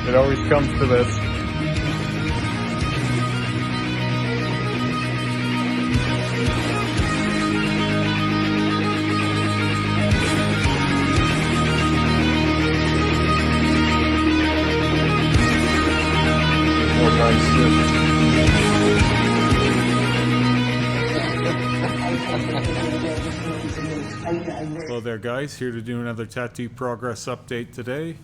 It always comes to this. More nice shit. Hello there guys, here to do another tattoo progress update today.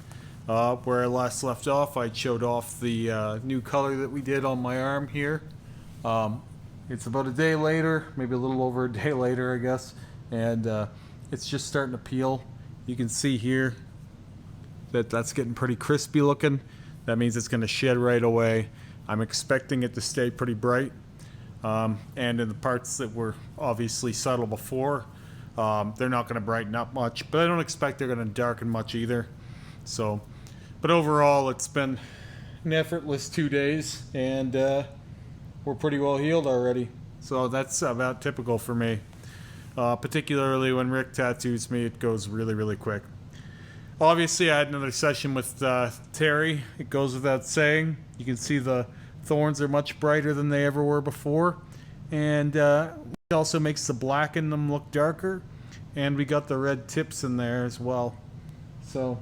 Where I last left off, I showed off the new color that we did on my arm here. It's about a day later, maybe a little over a day later I guess, and it's just starting to peel. You can see here that that's getting pretty crispy looking. That means it's going to shed right away. I'm expecting it to stay pretty bright, and in the parts that were obviously subtle before, they're not going to brighten up much, but I don't expect they're going to darken much either. So, but overall, it's been an effortless 2 days, and we're pretty well healed already. So that's about typical for me. Particularly when Rick tattoos me, it goes really, really quick. Obviously, I had another session with Terry. It goes without saying. You can see the thorns are much brighter than they ever were before, and it also makes the black in them look darker, and we got the red tips in there as well. So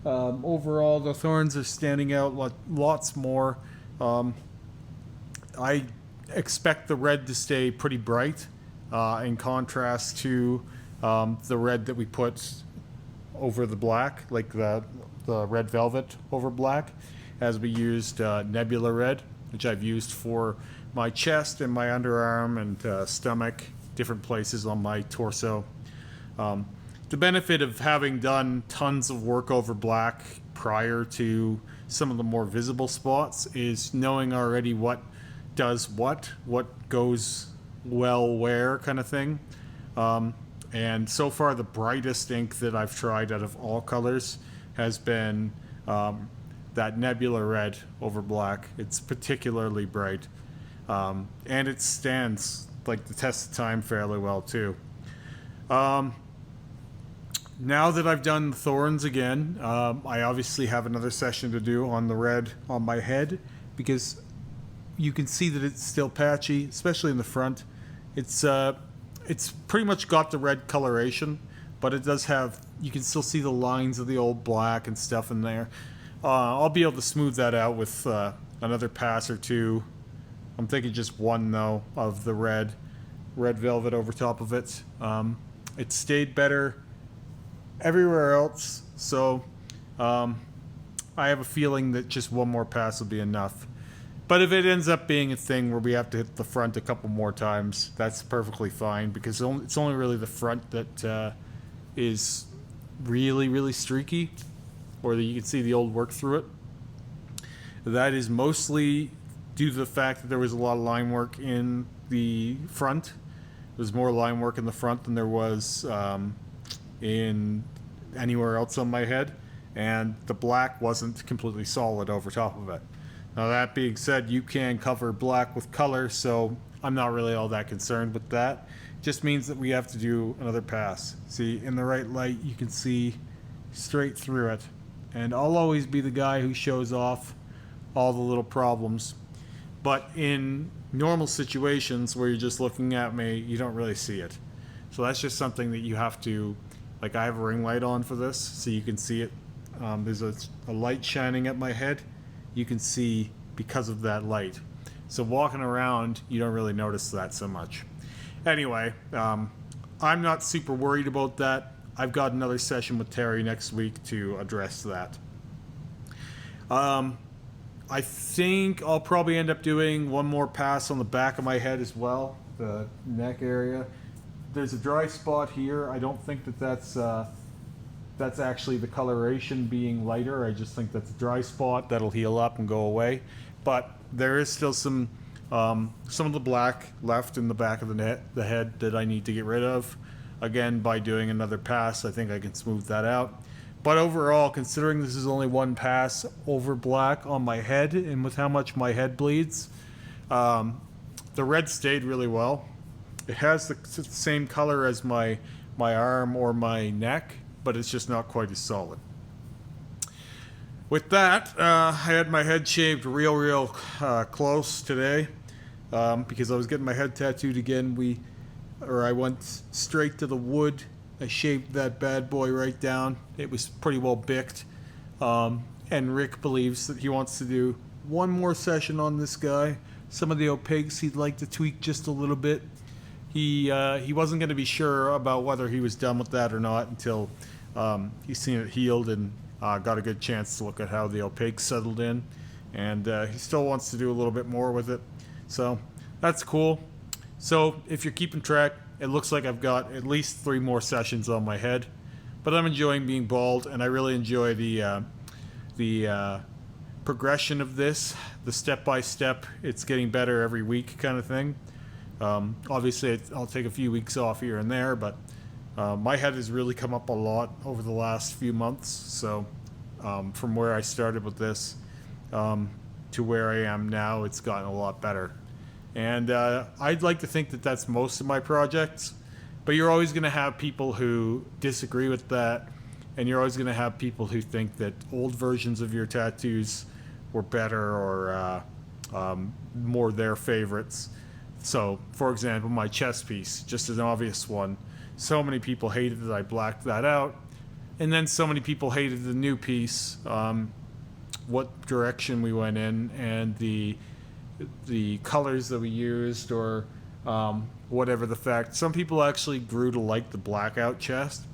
overall, the thorns are standing out lots more. I expect the red to stay pretty bright in contrast to the red that we put over the black, like the red velvet over black, as we used nebula red, which I've used for my chest and my underarm and stomach, different places on my torso. The benefit of having done tons of work over black prior to some of the more visible spots is knowing already what does what goes well where, kind of thing. And so far the brightest ink that I've tried out of all colors has been that nebula red over black. It's particularly bright, and it stands like the test of time fairly well too. Now that I've done the thorns again, I obviously have another session to do on the red on my head, because you can see that it's still patchy, especially in the front. It's pretty much got the red coloration, but it does have, you can still see the lines of the old black and stuff in there. I'll be able to smooth that out with another pass or two. I'm thinking just one though, of the red velvet over top of it. It stayed better everywhere else, so I have a feeling that just one more pass will be enough. But if it ends up being a thing where we have to hit the front a couple more times, that's perfectly fine, because it's only really the front that is really, really streaky, or that you can see the old work through it. That is mostly due to the fact that there was a lot of line work in the front. There's more line work in the front than there was in anywhere else on my head, and the black wasn't completely solid over top of it. Now that being said, you can cover black with color, so I'm not really all that concerned with that. It just means that we have to do another pass. See, in the right light you can see straight through it, and I'll always be the guy who shows off all the little problems, but in normal situations where you're just looking at me, you don't really see it. So that's just something that you have to, like, I have a ring light on for this so you can see it. There's a light shining at my head. You can see because of that light. So walking around, you don't really notice that so much. Anyway, I'm not super worried about that. I've got another session with Terry next week to address that. I think I'll probably end up doing one more pass on the back of my head as well, the neck area. There's a dry spot here. I don't think that that's actually the coloration being lighter. I just think that's a dry spot that'll heal up and go away. But there is still some of the black left in the back of the head that I need to get rid of. Again, by doing another pass, I think I can smooth that out. But overall, considering this is only one pass over black on my head, and with how much my head bleeds, the red stayed really well. It has the same color as my arm or my neck, but it's just not quite as solid. With that, I had my head shaved real close today because I was getting my head tattooed again. I went straight to the wood. I shaved that bad boy right down. It was pretty well bicked. And Rick believes that he wants to do one more session on this guy. Some of the opaques he'd like to tweak just a little bit. He wasn't going to be sure about whether he was done with that or not until he's seen it healed and got a good chance to look at how the opaques settled in. And he still wants to do a little bit more with it. So that's cool. So if you're keeping track, it looks like I've got at least 3 more sessions on my head. But I'm enjoying being bald, and I really enjoy the progression of this, the step-by-step. It's getting better every week kind of thing. Obviously, I'll take a few weeks off here and there, but my head has really come up a lot over the last few months. So from where I started with this to where I am now, it's gotten a lot better. And I'd like to think that that's most of my projects, but you're always going to have people who disagree with that, and you're always going to have people who think that old versions of your tattoos were better or more their favorites. So, for example, my chest piece, just an obvious one. So many people hated that I blacked that out, and then so many people hated the new piece, what direction we went in, and the colors that we used, or whatever the fact. Some people actually grew to like the blackout chest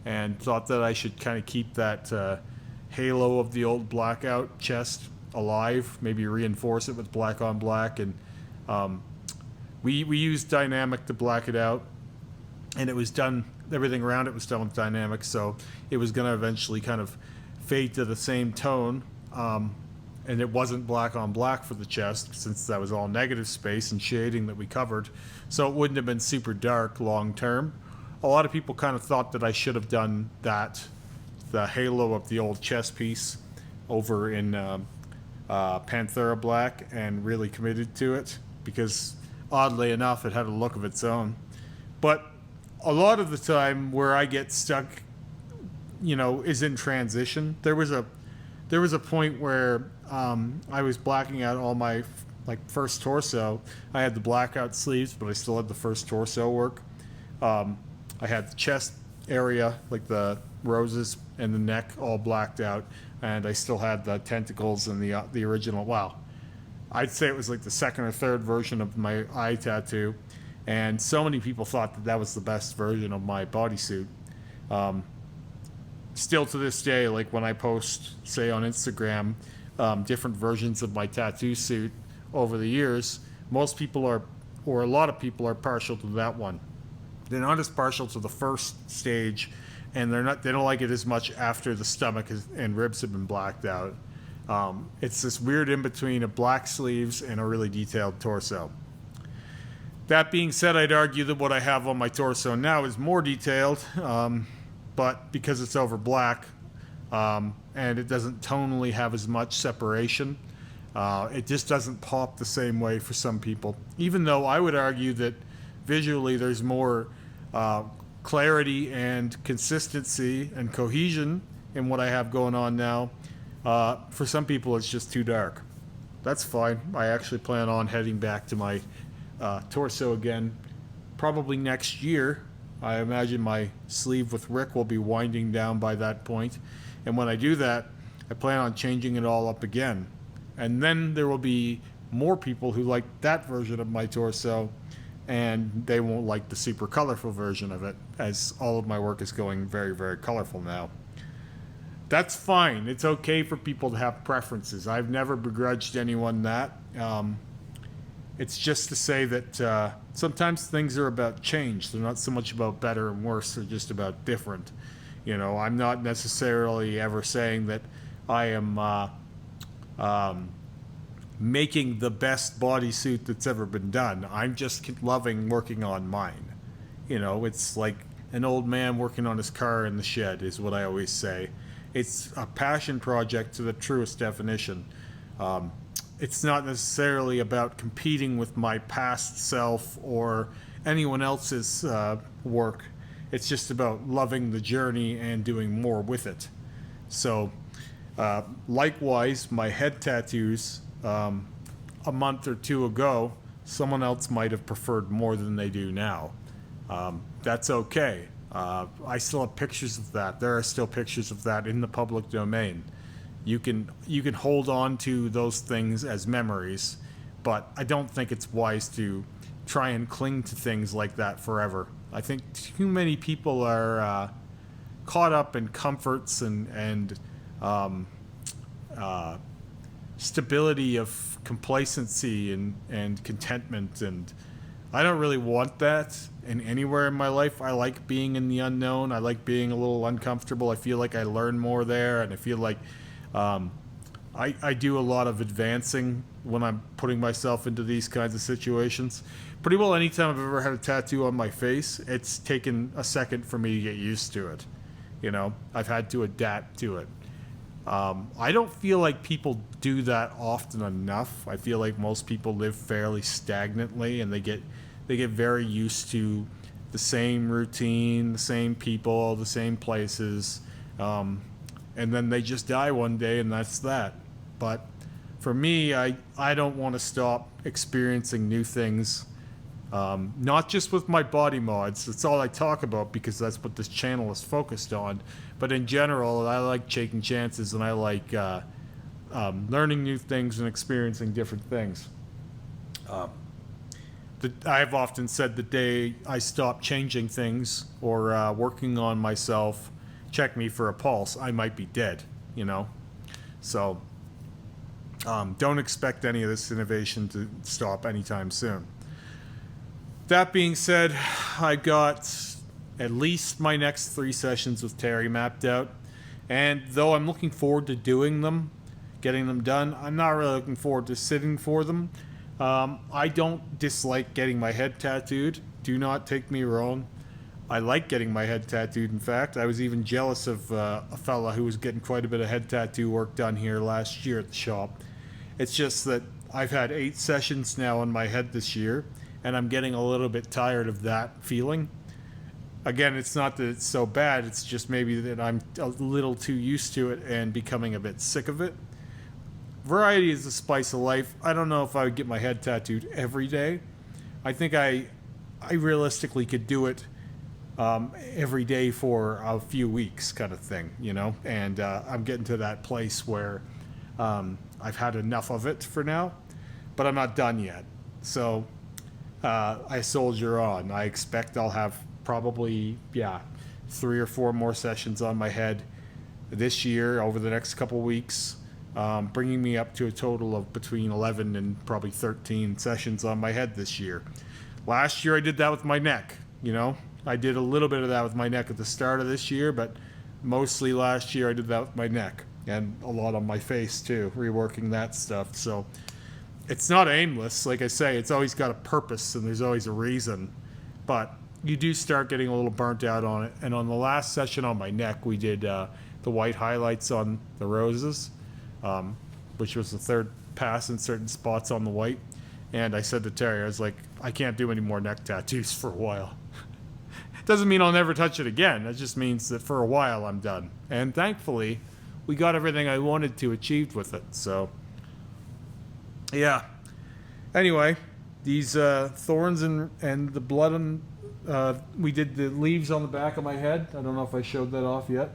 and thought that I should kind of keep that halo of the old blackout chest alive, maybe reinforce it with black on black. And we used dynamic to black it out, and it was done, everything around it was done with dynamic, so it was going to eventually kind of fade to the same tone. And it wasn't black on black for the chest, since that was all negative space and shading that we covered, so it wouldn't have been super dark long term. A lot of people kind of thought that I should have done that, the halo of the old chest piece, over in Panthera black, and really committed to it, because oddly enough it had a look of its own. But a lot of the time where I get stuck, is in transition. There was a point where I was blacking out all my first torso. I had the blackout sleeves, but I still had the first torso work. I had the chest area, like the roses, and the neck all blacked out, and I still had the tentacles and the original. Wow, I'd say it was like the second or third version of my eye tattoo, and so many people thought that that was the best version of my bodysuit. Still to this day, like when I post, say on Instagram, different versions of my tattoo suit over the years, most people are, or a lot of people are, partial to that one. They're not as partial to the first stage, and they don't like it as much after the stomach and ribs have been blacked out. It's this weird in between of black sleeves and a really detailed torso. That being said, I'd argue that what I have on my torso now is more detailed, but because it's over black, and it doesn't tonally have as much separation, it just doesn't pop the same way for some people. Even though I would argue that visually there's more clarity and consistency and cohesion in what I have going on now. For some people it's just too dark. That's fine. I actually plan on heading back to my torso again probably next year. I imagine my sleeve with Rick will be winding down by that point, and when I do that, I plan on changing it all up again. And then there will be more people who like that version of my torso, and they won't like the super colorful version of it, as all of my work is going very, very colorful now. That's fine. It's okay for people to have preferences. I've never begrudged anyone that. It's just to say that sometimes things are about change. They're not so much about better and worse. They're just about different. I'm not necessarily ever saying that I am making the best bodysuit that's ever been done. I'm just loving working on mine. It's like an old man working on his car in the shed, is what I always say. It's a passion project to the truest definition. It's not necessarily about competing with my past self or anyone else's work. It's just about loving the journey and doing more with it. So Likewise, my head tattoos, a month or two ago, someone else might have preferred more than they do now. That's okay. I still have pictures of that. There are still pictures of that in the public domain. You can hold on to those things as memories, but I don't think it's wise to try and cling to things like that forever. I think too many people are caught up in comforts and stability of complacency and contentment, and I don't really want that in anywhere in my life. I like being in the unknown. I like being a little uncomfortable. I feel like I learn more there, and I feel like I do a lot of advancing when I'm putting myself into these kinds of situations. Pretty well anytime I've ever had a tattoo on my face, it's taken a second for me to get used to it. You know, I've had to adapt to it. I don't feel like people do that often enough. I feel like most people live fairly stagnantly, and they get very used to the same routine, the same people, the same places, and then they just die one day, and that's that. But for me, I don't want to stop experiencing new things. Not just with my body mods, that's all I talk about because that's what this channel is focused on, but in general, I like taking chances, and I like learning new things and experiencing different things. I've often said the day I stop changing things or working on myself, check me for a pulse, I might be dead, you know? So don't expect any of this innovation to stop anytime soon. That being said, I got at least my next 3 sessions with Terry mapped out. And though I'm looking forward to doing them, getting them done, I'm not really looking forward to sitting for them. I don't dislike getting my head tattooed. Do not take me wrong. I like getting my head tattooed, in fact. I was even jealous of a fella who was getting quite a bit of head tattoo work done here last year at the shop. It's just that I've had 8 sessions now on my head this year, and I'm getting a little bit tired of that feeling. Again, it's not that it's so bad, it's just maybe that I'm a little too used to it and becoming a bit sick of it. Variety is the spice of life. I don't know if I would get my head tattooed every day. I think I realistically could do it every day for a few weeks kind of thing, you know? And I'm getting to that place where I've had enough of it for now, but I'm not done yet. So I soldier on. I expect I'll have probably 3 or 4 more sessions on my head this year over the next couple weeks, bringing me up to a total of between 11 and probably 13 sessions on my head this year. Last year I did that with my neck, you know. I did a little bit of that with my neck at the start of this year, but mostly last year I did that with my neck, and a lot on my face too, reworking that stuff. So it's not aimless. Like I say, it's always got a purpose and there's always a reason, but you do start getting a little burnt out on it. And on the last session on my neck, we did the white highlights on the roses, which was the 3rd pass in certain spots on the white. And I said to Terry, I was like, I can't do any more neck tattoos for a while. Doesn't mean I'll never touch it again. It just means that for a while I'm done. And thankfully, we got everything I wanted to achieve with it. So yeah. Anyway, these thorns and the blood on, we did the leaves on the back of my head. I don't know if I showed that off yet.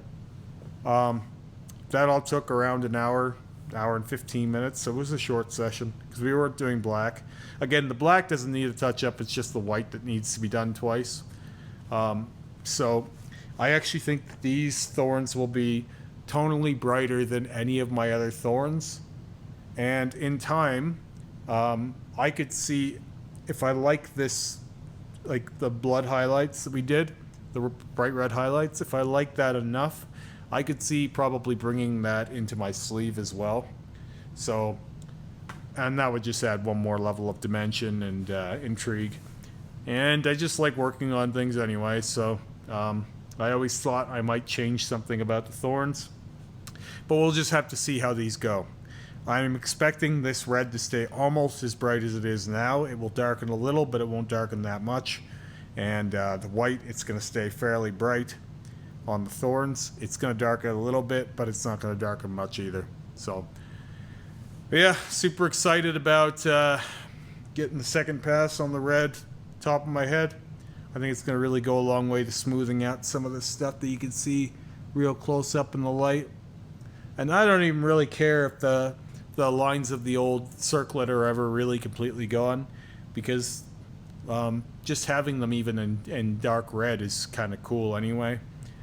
That all took around an hour and 15 minutes. So it was a short session because we weren't doing black. Again, the black doesn't need a touch up. It's just the white that needs to be done twice. So I actually think that these thorns will be tonally brighter than any of my other thorns. And in time, I could see if I like this, like the blood highlights that we did, the bright red highlights, if I like that enough, I could see probably bringing that into my sleeve as well. So, and that would just add one more level of dimension and intrigue. And I just like working on things anyway, so I always thought I might change something about the thorns. But we'll just have to see how these go. I'm expecting this red to stay almost as bright as it is now. It will darken a little, but it won't darken that much. And the white, it's going to stay fairly bright. on the thorns. It's going to darken a little bit, but it's not going to darken much either. So, but yeah, super excited about getting the second pass on the red top of my head. I think it's going to really go a long way to smoothing out some of the stuff that you can see real close up in the light. And I don't even really care if the lines of the old circlet are ever really completely gone, because just having them even in dark red is kind of cool anyway.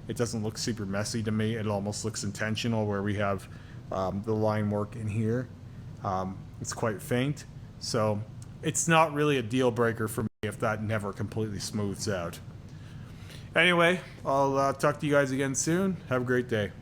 It doesn't look super messy to me. It almost looks intentional where we have the line work in here. It's quite faint. So it's not really a deal breaker for me if that never completely smooths out. Anyway, I'll talk to you guys again soon. Have a great day.